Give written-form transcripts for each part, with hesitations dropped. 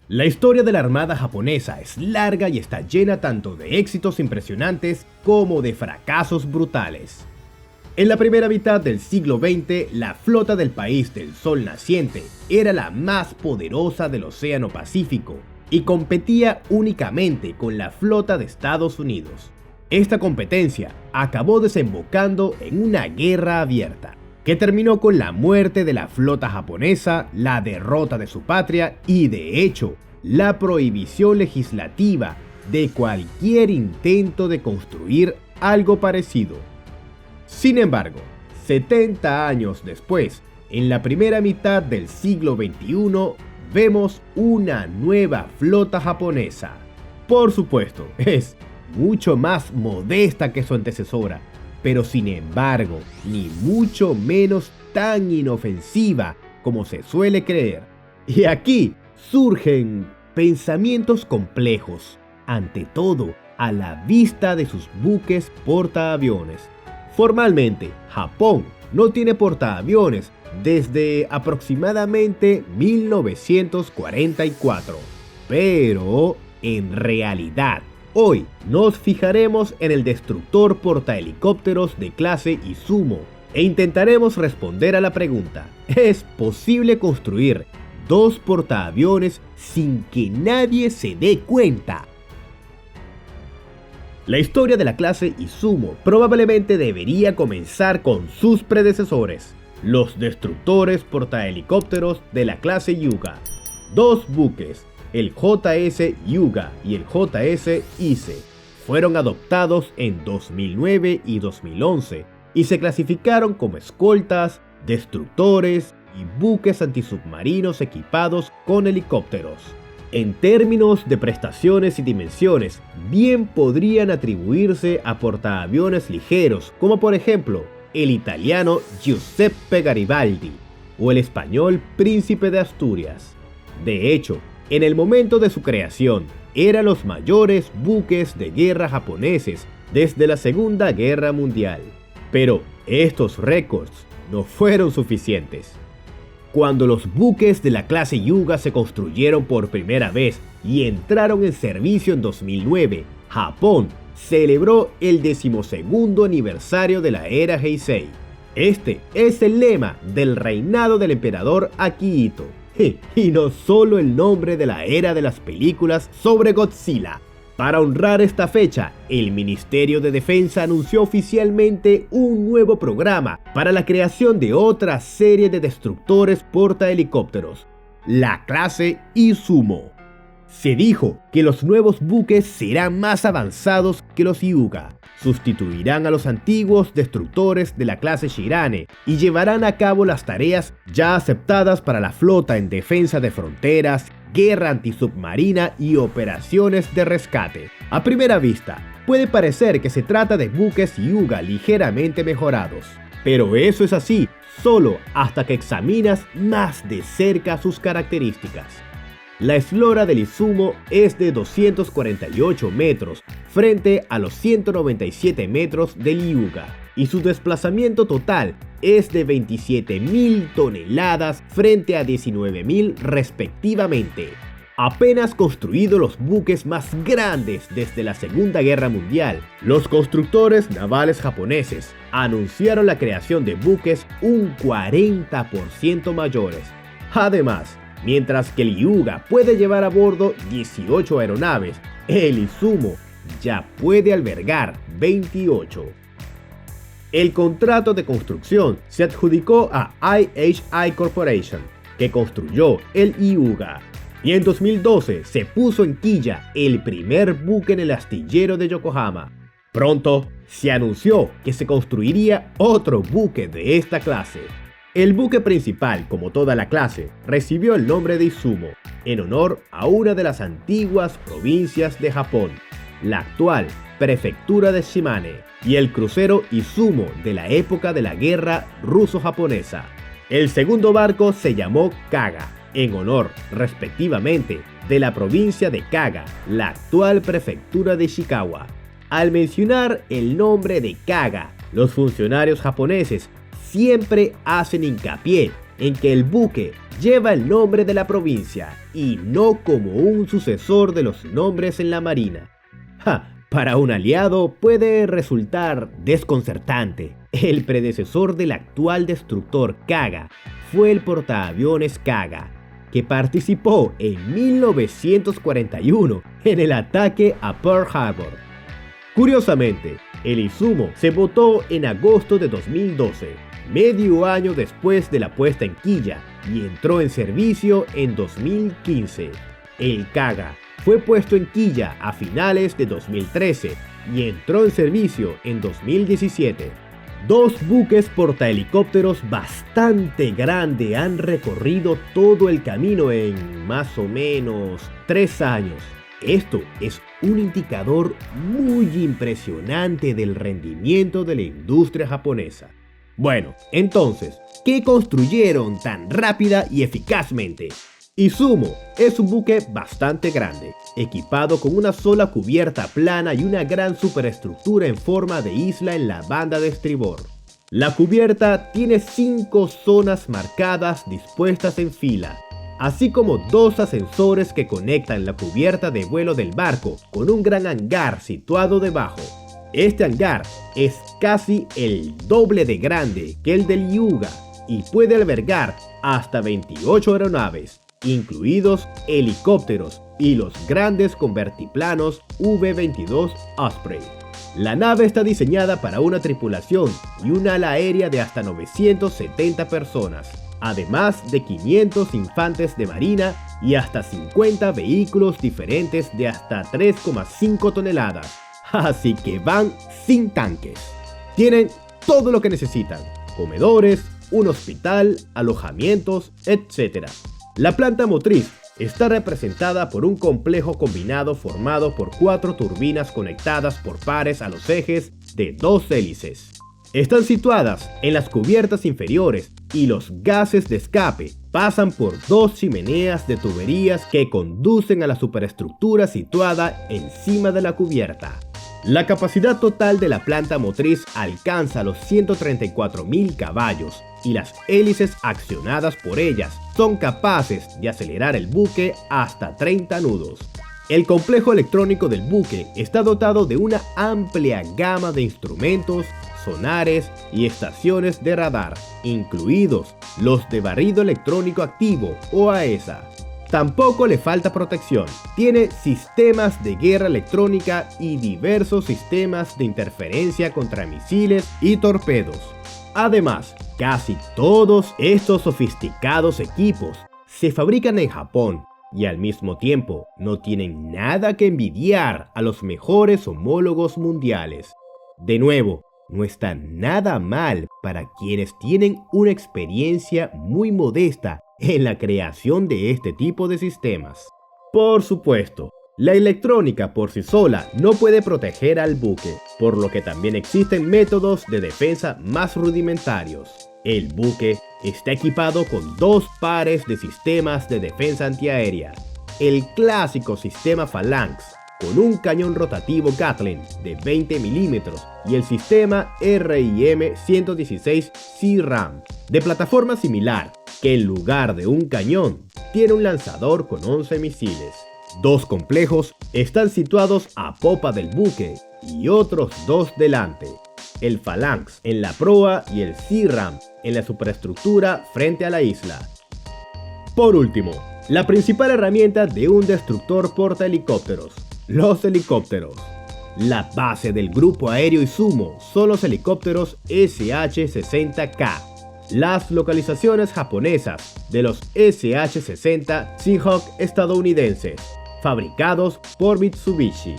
La historia de la Armada japonesa es larga y está llena tanto de éxitos impresionantes como de fracasos brutales. En la primera mitad del siglo XX, la flota del país del Sol naciente era la más poderosa del Océano Pacífico y competía únicamente con la flota de Estados Unidos. Esta competencia acabó desembocando en una guerra abierta, que terminó con la muerte de la flota japonesa, la derrota de su patria y, de hecho, la prohibición legislativa de cualquier intento de construir algo parecido. Sin embargo, 70 años después, en la primera mitad del siglo XXI, vemos una nueva flota japonesa. Por supuesto, es mucho más modesta que su antecesora, pero sin embargo, ni mucho menos tan inofensiva como se suele creer. Y aquí surgen pensamientos complejos, ante todo a la vista de sus buques portaaviones. Formalmente, Japón no tiene portaaviones desde aproximadamente 1944, pero en realidad, hoy nos fijaremos en el destructor portahelicópteros de clase Izumo e intentaremos responder a la pregunta: ¿es posible construir dos portaaviones sin que nadie se dé cuenta? La historia de la clase Izumo probablemente debería comenzar con sus predecesores, los destructores portahelicópteros de la clase Hyuga. Dos buques, el JS Hyuga y el JS Ise, fueron adoptados en 2009 y 2011 y se clasificaron como escoltas, destructores y buques antisubmarinos equipados con helicópteros. En términos de prestaciones y dimensiones, bien podrían atribuirse a portaaviones ligeros, como por ejemplo el italiano Giuseppe Garibaldi o el español Príncipe de Asturias. De hecho, en el momento de su creación, eran los mayores buques de guerra japoneses desde la Segunda Guerra Mundial. Pero estos récords no fueron suficientes. Cuando los buques de la clase Hyuga se construyeron por primera vez y entraron en servicio en 2009, Japón celebró el 12º aniversario de la era Heisei. Este es el lema del reinado del emperador Akihito. Y no solo el nombre de la era de las películas sobre Godzilla. Para honrar esta fecha, el Ministerio de Defensa anunció oficialmente un nuevo programa para la creación de otra serie de destructores portahelicópteros, la clase Izumo. Se dijo que los nuevos buques serán más avanzados que los Hyuga, sustituirán a los antiguos destructores de la clase Shirane y llevarán a cabo las tareas ya aceptadas para la flota en defensa de fronteras, guerra antisubmarina y operaciones de rescate. A primera vista, puede parecer que se trata de buques Hyuga ligeramente mejorados, pero eso es así solo hasta que examinas más de cerca sus características. La eslora del Izumo es de 248 metros frente a los 197 metros del Hyuga y su desplazamiento total es de 27.000 toneladas frente a 19.000 respectivamente. Apenas construidos los buques más grandes desde la Segunda Guerra Mundial, los constructores navales japoneses anunciaron la creación de buques un 40% mayores. Además, mientras que el Hyuga puede llevar a bordo 18 aeronaves, el Izumo ya puede albergar 28. El contrato de construcción se adjudicó a IHI Corporation, que construyó el Hyuga, y en 2012 se puso en quilla el primer buque en el astillero de Yokohama. Pronto se anunció que se construiría otro buque de esta clase. El buque principal, como toda la clase, recibió el nombre de Izumo, en honor a una de las antiguas provincias de Japón, la actual prefectura de Shimane, y el crucero Izumo de la época de la guerra ruso-japonesa. El segundo barco se llamó Kaga, en honor, respectivamente, de la provincia de Kaga, la actual prefectura de Ishikawa. Al mencionar el nombre de Kaga, los funcionarios japoneses siempre hacen hincapié en que el buque lleva el nombre de la provincia y no como un sucesor de los nombres en la marina. Para un aliado puede resultar desconcertante. El predecesor del actual destructor Kaga fue el portaaviones Kaga, que participó en 1941 en el ataque a Pearl Harbor. Curiosamente, el Izumo se botó en agosto de 2012, medio año después de la puesta en quilla, y entró en servicio en 2015. El Kaga fue puesto en quilla a finales de 2013 y entró en servicio en 2017. Dos buques portahelicópteros bastante grandes han recorrido todo el camino en más o menos 3 años. Esto es un indicador muy impresionante del rendimiento de la industria japonesa. Bueno, entonces, ¿qué construyeron tan rápida y eficazmente? Izumo es un buque bastante grande, equipado con una sola cubierta plana y una gran superestructura en forma de isla en la banda de estribor. La cubierta tiene 5 zonas marcadas dispuestas en fila, así como 2 ascensores que conectan la cubierta de vuelo del barco con un gran hangar situado debajo. Este hangar es casi el doble de grande que el del Hyuga y puede albergar hasta 28 aeronaves, incluidos helicópteros y los grandes convertiplanos V-22 Osprey. La nave está diseñada para una tripulación y un ala aérea de hasta 970 personas, además de 500 infantes de marina y hasta 50 vehículos diferentes de hasta 3,5 toneladas. Así que van sin tanques. Tienen todo lo que necesitan: comedores, un hospital, alojamientos, etc. La planta motriz está representada por un complejo combinado formado por 4 turbinas conectadas por pares a los ejes de 2 hélices. Están situadas en las cubiertas inferiores y los gases de escape pasan por 2 chimeneas de tuberías que conducen a la superestructura situada encima de la cubierta. La capacidad total de la planta motriz alcanza los 134.000 caballos y las hélices accionadas por ellas son capaces de acelerar el buque hasta 30 nudos. El complejo electrónico del buque está dotado de una amplia gama de instrumentos, sonares y estaciones de radar, incluidos los de barrido electrónico activo o AESA. Tampoco le falta protección. Tiene sistemas de guerra electrónica y diversos sistemas de interferencia contra misiles y torpedos. Además, casi todos estos sofisticados equipos se fabrican en Japón y al mismo tiempo no tienen nada que envidiar a los mejores homólogos mundiales. De nuevo, no está nada mal para quienes tienen una experiencia muy modesta en la creación de este tipo de sistemas. Por supuesto, la electrónica por sí sola no puede proteger al buque, por lo que también existen métodos de defensa más rudimentarios. El buque está equipado con 2 pares de sistemas de defensa antiaérea: el clásico sistema Phalanx, con un cañón rotativo Gatling de 20 milímetros, y el sistema RIM-116 C-RAM, de plataforma similar, que en lugar de un cañón, tiene un lanzador con 11 misiles. 2 complejos están situados a popa del buque y otros 2 delante: el Phalanx en la proa y el C-RAM en la superestructura frente a la isla. Por último, la principal herramienta de un destructor portahelicópteros: los helicópteros. La base del grupo aéreo Izumo son los helicópteros SH-60K, las localizaciones japonesas de los SH-60 Seahawk estadounidenses, fabricados por Mitsubishi.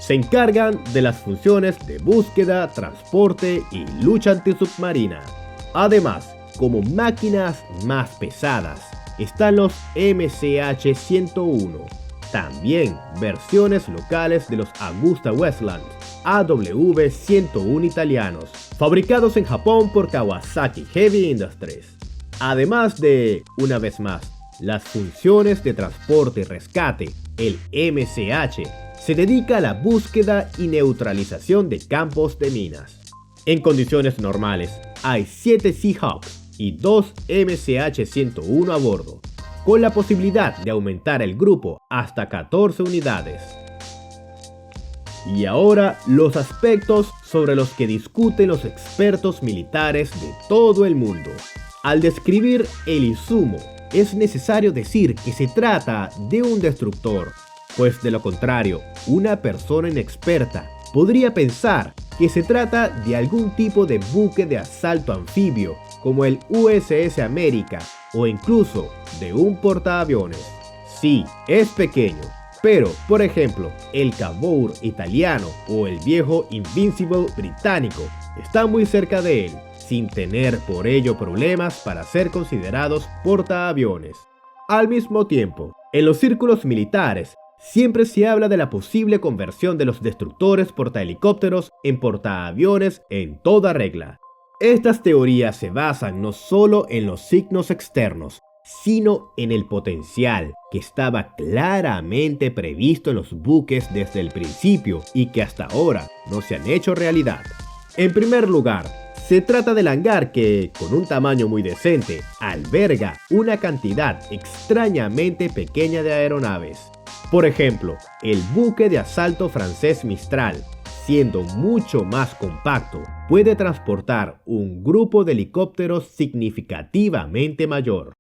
Se encargan de las funciones de búsqueda, transporte y lucha antisubmarina. Además, como máquinas más pesadas, están los MCH-101, también versiones locales de los AgustaWestland AW-101 italianos, fabricados en Japón por Kawasaki Heavy Industries. Además de, una vez más, las funciones de transporte y rescate, el MCH se dedica a la búsqueda y neutralización de campos de minas. En condiciones normales, hay 7 Seahawks y 2 MCH-101 a bordo, con la posibilidad de aumentar el grupo hasta 14 unidades. Y ahora los aspectos sobre los que discuten los expertos militares de todo el mundo. Al describir el Izumo, es necesario decir que se trata de un destructor, pues de lo contrario, una persona inexperta podría pensar que se trata de algún tipo de buque de asalto anfibio, como el USS América, o incluso de un portaaviones. Sí, es pequeño, pero, por ejemplo, el Cavour italiano o el viejo Invincible británico están muy cerca de él, sin tener por ello problemas para ser considerados portaaviones. Al mismo tiempo, en los círculos militares, siempre se habla de la posible conversión de los destructores portahelicópteros en portaaviones en toda regla. Estas teorías se basan no solo en los signos externos, sino en el potencial que estaba claramente previsto en los buques desde el principio y que hasta ahora no se han hecho realidad. En primer lugar, se trata del hangar que, con un tamaño muy decente, alberga una cantidad extrañamente pequeña de aeronaves. Por ejemplo, el buque de asalto francés Mistral, siendo mucho más compacto, puede transportar un grupo de helicópteros significativamente mayor.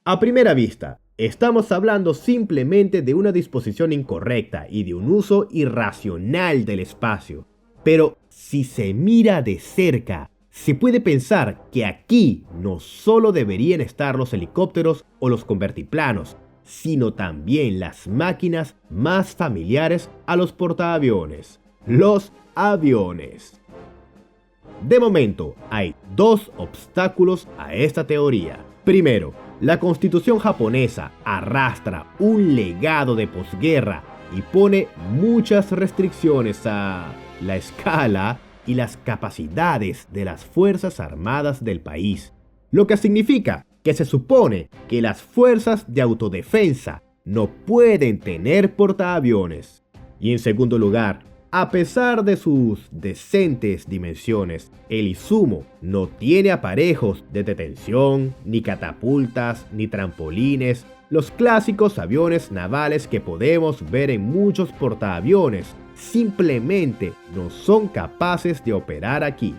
A primera vista, estamos hablando simplemente de una disposición incorrecta y de un uso irracional del espacio. Pero si se mira de cerca, se puede pensar que aquí no solo deberían estar los helicópteros o los convertiplanos, sino también las máquinas más familiares a los portaaviones, los aviones. De momento, hay dos obstáculos a esta teoría. Primero, la Constitución japonesa arrastra un legado de posguerra y pone muchas restricciones a la escala y las capacidades de las Fuerzas Armadas del país, lo que significa que se supone que las fuerzas de autodefensa no pueden tener portaaviones. Y en segundo lugar, a pesar de sus decentes dimensiones, el Izumo no tiene aparejos de detención, ni catapultas, ni trampolines, los clásicos aviones navales que podemos ver en muchos portaaviones simplemente no son capaces de operar aquí.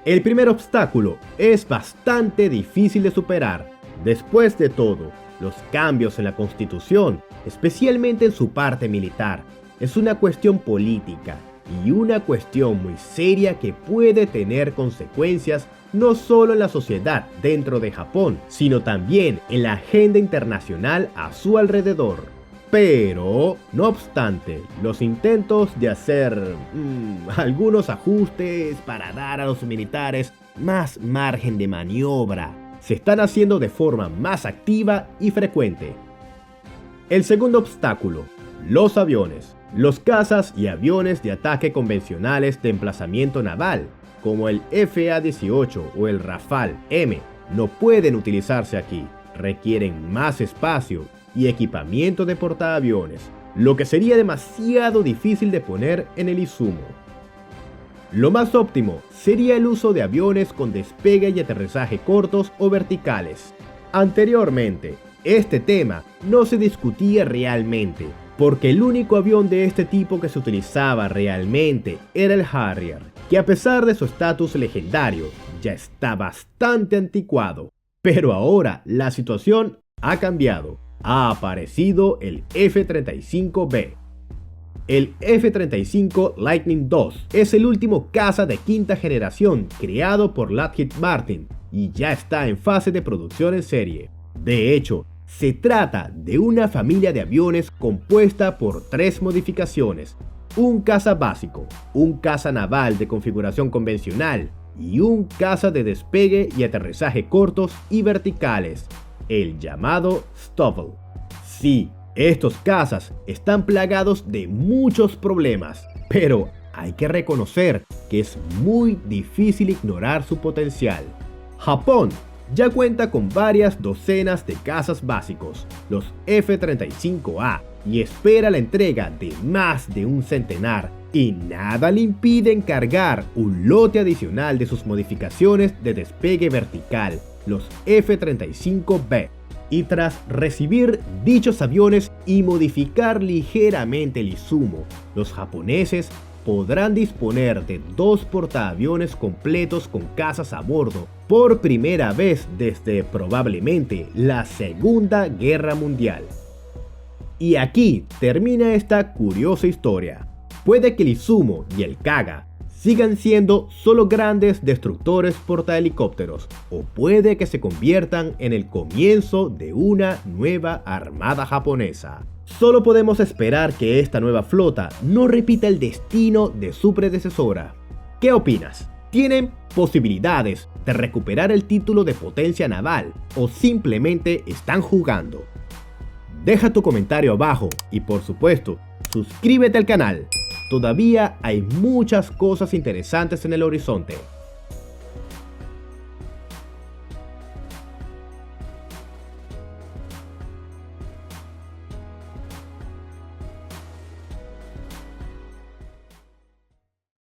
El primer obstáculo es bastante difícil de superar. Después de todo, los cambios en la Constitución, especialmente en su parte militar, es una cuestión política y una cuestión muy seria que puede tener consecuencias no solo en la sociedad dentro de Japón, sino también en la agenda internacional a su alrededor. Pero, no obstante, los intentos de hacer algunos ajustes para dar a los militares más margen de maniobra se están haciendo de forma más activa y frecuente. El segundo obstáculo, los aviones. Los cazas y aviones de ataque convencionales de emplazamiento naval, como el FA-18 o el Rafale M, no pueden utilizarse aquí. Requieren más espacio y equipamiento de portaaviones, lo que sería demasiado difícil de poner en el Izumo. Lo más óptimo sería el uso de aviones con despegue y aterrizaje cortos o verticales. Anteriormente, este tema no se discutía realmente, porque el único avión de este tipo que se utilizaba realmente era el Harrier, que a pesar de su estatus legendario, ya está bastante anticuado. Pero ahora la situación ha cambiado. Ha aparecido el F-35B. El F-35 Lightning II es el último caza de quinta generación creado por Lockheed Martin y ya está en fase de producción en serie. De hecho, se trata de una familia de aviones compuesta por 3 modificaciones: un caza básico, un caza naval de configuración convencional y un caza de despegue y aterrizaje cortos y verticales, el llamado STOVL. Sí, estos cazas están plagados de muchos problemas, pero hay que reconocer que es muy difícil ignorar su potencial. Japón ya cuenta con varias docenas de cazas básicos, los F-35A, y espera la entrega de más de un centenar, y nada le impide encargar un lote adicional de sus modificaciones de despegue vertical, los F-35B. Y tras recibir dichos aviones y modificar ligeramente el Izumo, los japoneses podrán disponer de 2 portaaviones completos con cazas a bordo por primera vez desde probablemente la Segunda Guerra Mundial. Y aquí termina esta curiosa historia. Puede que el Izumo y el Kaga sigan siendo solo grandes destructores portahelicópteros, o puede que se conviertan en el comienzo de una nueva armada japonesa. Solo podemos esperar que esta nueva flota no repita el destino de su predecesora. ¿Qué opinas? ¿Tienen posibilidades de recuperar el título de potencia naval o simplemente están jugando? Deja tu comentario abajo y por supuesto, suscríbete al canal. Todavía hay muchas cosas interesantes en el horizonte.